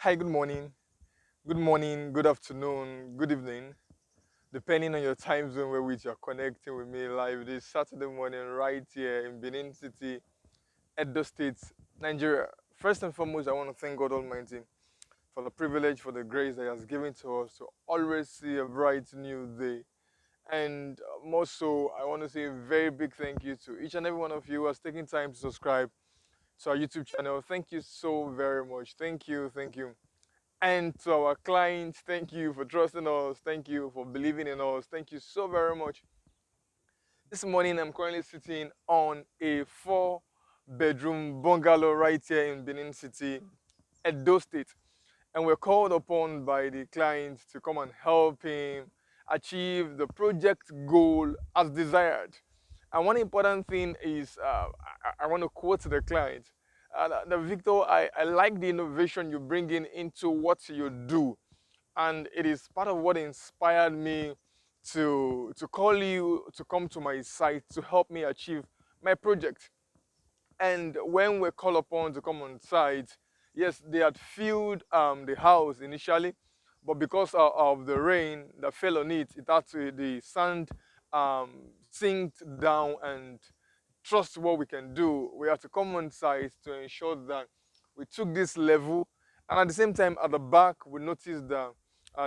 Hi, good morning, good afternoon, good evening, depending on your time zone where which you're connecting with me live this Saturday morning right here in Benin City, Edo State, Nigeria. First and foremost, I want to thank God Almighty for the privilege, for the grace that He has given to us to always see a bright new day. And more so, I want to say a very big thank you to each and every one of you who has taken time to subscribe to our YouTube channel. Thank you so very much. Thank you, thank you. And to our clients, thank you for trusting us. Thank you for believing in us. Thank you so very much. This morning, I'm currently sitting on a four-bedroom bungalow right here in Benin City, Edo State. And we're called upon by the client to come and help him achieve the project goal as desired. And one important thing is I want to quote the client. Victor, I like the innovation you bring into what you do, and it is part of what inspired me to call you to come to my site to help me achieve my project. And when we're called upon to come on site, yes, they had filled the house initially, but because of the rain that fell on it, it had to, the sand sinked down and trust what we can do. We had to come on site to ensure that we took this level. And at the same time, at the back, we noticed that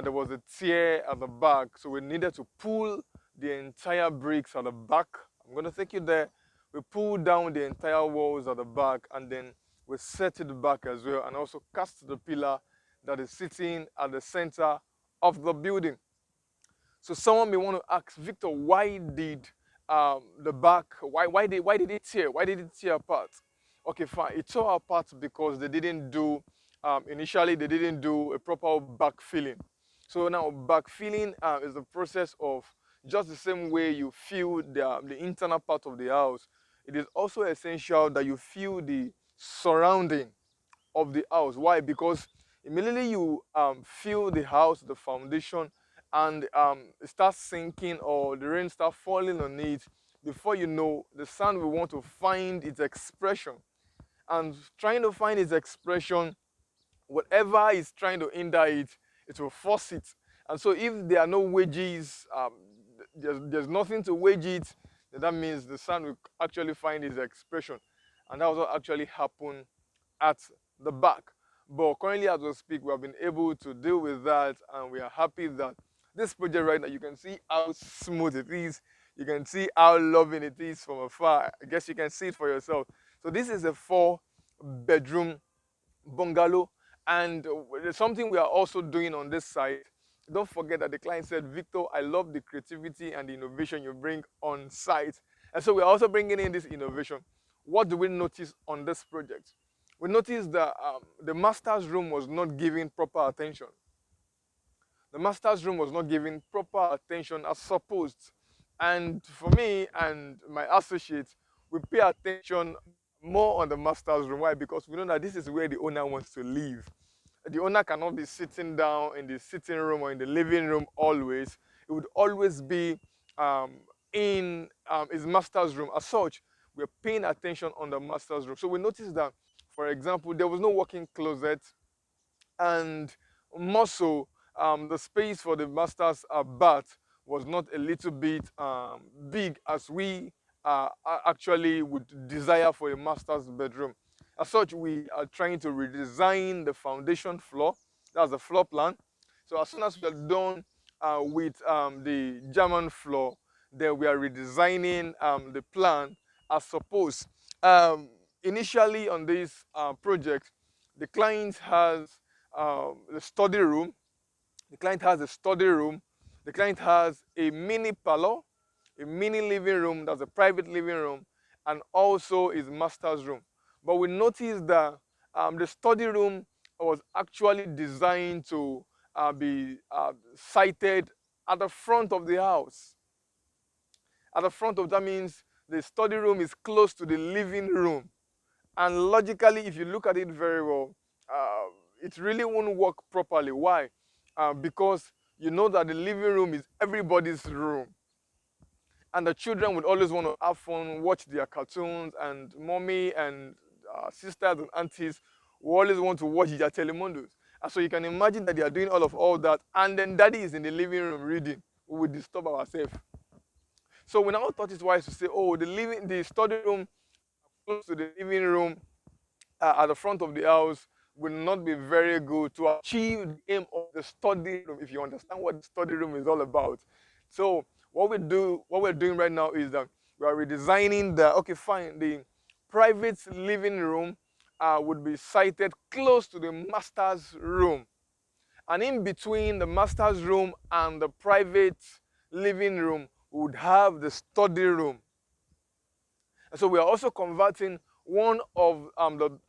there was a tear at the back. So we needed to pull the entire bricks at the back. I'm going to take you there. We pulled down the entire walls at the back, and then we set it back as well, and also cast the pillar that is sitting at the center of the building. So someone may want to ask, Victor, why did the back, why did it tear? Why did it tear apart? Okay, fine. It tore apart because they didn't do, initially they didn't do a proper backfilling. So now backfilling is the process of just the same way you fill the internal part of the house. It is also essential that you fill the surrounding of the house. Why? Because immediately you fill the house, the foundation, and it starts sinking or the rain starts falling on it, before you know, the sand will want to find its expression. And trying to find its expression, whatever is trying to hinder it, it will force it. And so if there are no wedges, there's nothing to wedge it, then that means the sand will actually find its expression. And that was what actually happened at the back. But currently, as we speak, we have been able to deal with that, and we are happy that this project right now, you can see how smooth it is. You can see how loving it is from afar. I guess you can see it for yourself. So this is a four-bedroom bungalow, and there's something we are also doing on this site. Don't forget that the client said, Victor, I love the creativity and the innovation you bring on site. And so we're also bringing in this innovation. What do we notice on this project? We noticed that the master's room was not giving proper attention. The master's room was not giving proper attention as supposed. And for me and my associates, we pay attention more on the master's room. Why? Because we know that this is where the owner wants to live. The owner cannot be sitting down in the sitting room or in the living room always. It would always be um, in his master's room. As such, we're paying attention on the master's room. So we noticed that, for example, there was no walk-in closet, and more so, the space for the master's bath was not a little bit big as we actually would desire for a master's bedroom. As such, we are trying to redesign the foundation floor. That's the floor plan. So as soon as we are done with the German floor, then we are redesigning the plan as supposed. Um, Initially on this project, the client has the study room. The client has a study room. The client has a mini parlor, a mini living room, that's a private living room, and also his master's room. But we noticed that the study room was actually designed to be sited at the front of the house. At the front of that means the study room is close to the living room. And logically, if you look at it very well, uh, it really won't work properly. Why? Because you know that the living room is everybody's room. And the children would always want to have fun, watch their cartoons, and mommy and sisters and aunties will always want to watch their telemundos. And so you can imagine that they are doing all that, and then daddy is in the living room reading. We will disturb ourselves. So we now thought it wise to say, oh, the study room close to the living room at the front of the house will not be very good to achieve the aim of the study room, if you understand what the study room is all about. So what we're doing right now is that we are redesigning okay, fine, the private living room would be sited close to the master's room. And in between the master's room and the private living room, we would have the study room. And so we are also converting one of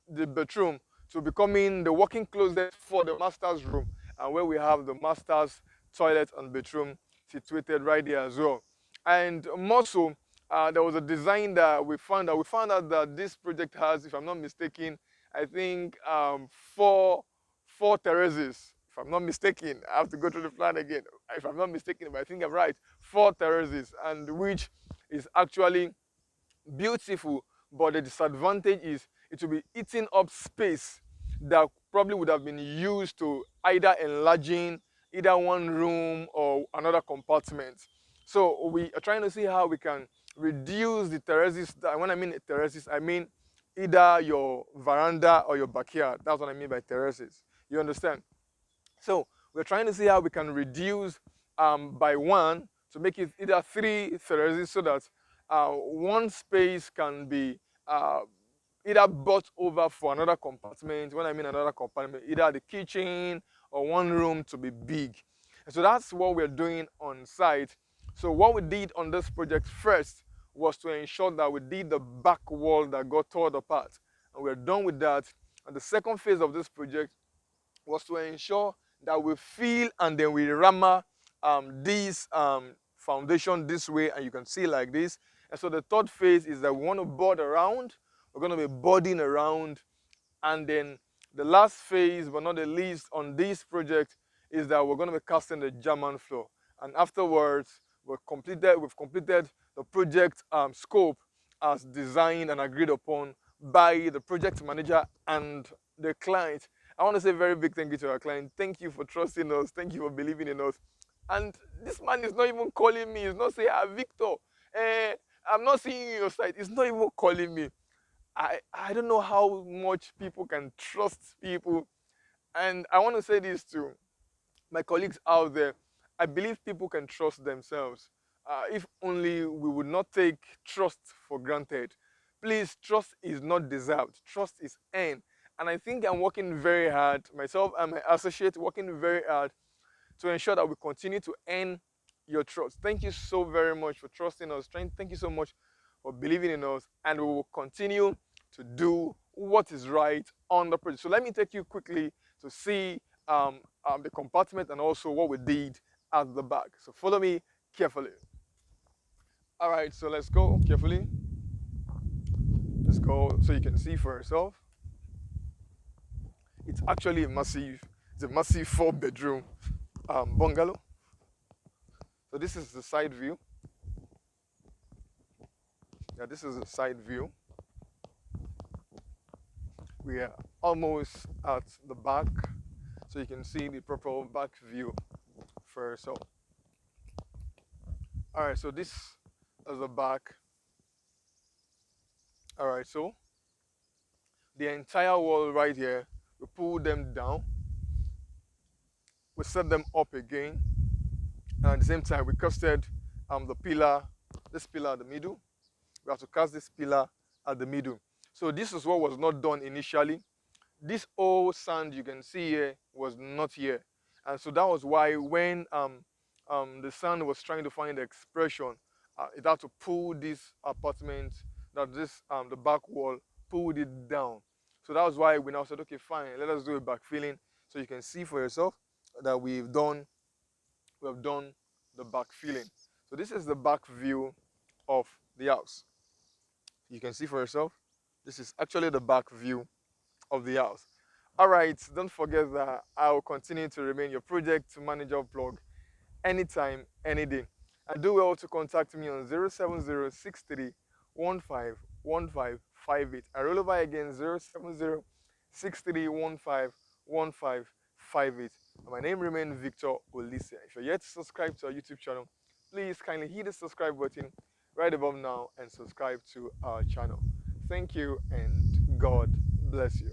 the bedroom to becoming the walking closet for the master's room, and where we have the master's toilet and bedroom situated right there as well. And more so, there was a design that we found out. We found out that this project has, if I'm not mistaken, I think four terraces. If I'm not mistaken, I have to go through the plan again. If I'm not mistaken, but I think I'm right. Four terraces, and which is actually beautiful, but the disadvantage is it will be eating up space that probably would have been used to either enlarging either one room or another compartment. So we are trying to see how we can reduce the terraces. And when I mean terraces, I mean either your veranda or your backyard. That's what I mean by terraces. You understand? So we're trying to see how we can reduce by one to make it either three terraces, so that one space can be uh, either brought over for another compartment. When I mean another compartment, either the kitchen or one room to be big. And so that's what we're doing on site. So what we did on this project first was to ensure that we did the back wall that got torn apart. And we're done with that. And the second phase of this project was to ensure that we fill and then we rammer this foundation this way, and you can see like this. And so the third phase is that we want to board around. We're going to be boarding around, and then the last phase, but not the least, on this project is that we're going to be casting the German floor. And afterwards, we've completed the project scope as designed and agreed upon by the project manager and the client. I want to say a very big thank you to our client. Thank you for trusting us. Thank you for believing in us. And this man is not even calling me. He's not saying, Victor, I'm not seeing you in your site. He's not even calling me. I don't know how much people can trust people. And I want to say this to my colleagues out there. I believe people can trust themselves. If only we would not take trust for granted. Please, trust is not deserved. Trust is earned. And I think I'm working very hard, myself and my associate working very hard to ensure that we continue to earn your trust. Thank you so very much for trusting us. Thank you so much for believing in us. And we will continue to do what is right on the project. So let me take you quickly to see the compartment and also what we did at the back. So follow me carefully. All right, so let's go carefully. Let's go so you can see for yourself. It's actually it's a massive 4-bedroom bungalow. So this is the side view. Yeah, this is the side view. We are almost at the back, so you can see the proper back view for yourself. All right, so this is the back. All right, so the entire wall right here, we pull them down, we set them up again, and at the same time we casted the pillar, this pillar at the middle. We have to cast this pillar at the middle. So this is what was not done initially. This old sand you can see here was not here, and so that was why when the sand was trying to find the expression, it had to pull this apartment, that this the back wall, pulled it down. So that was why we now said, okay, fine, let us do a backfilling, so you can see for yourself that we have done the backfilling. So this is the back view of the house. You can see for yourself. This is actually the back view of the house. All right, don't forget that I will continue to remain your project manager blog anytime, any day. And do well to contact me on 07063151558. I roll over again 07063151558. 58. My name remains Victor Olise. If you're yet to subscribe to our YouTube channel, please kindly hit the subscribe button right above now and subscribe to our channel. Thank you and God bless you.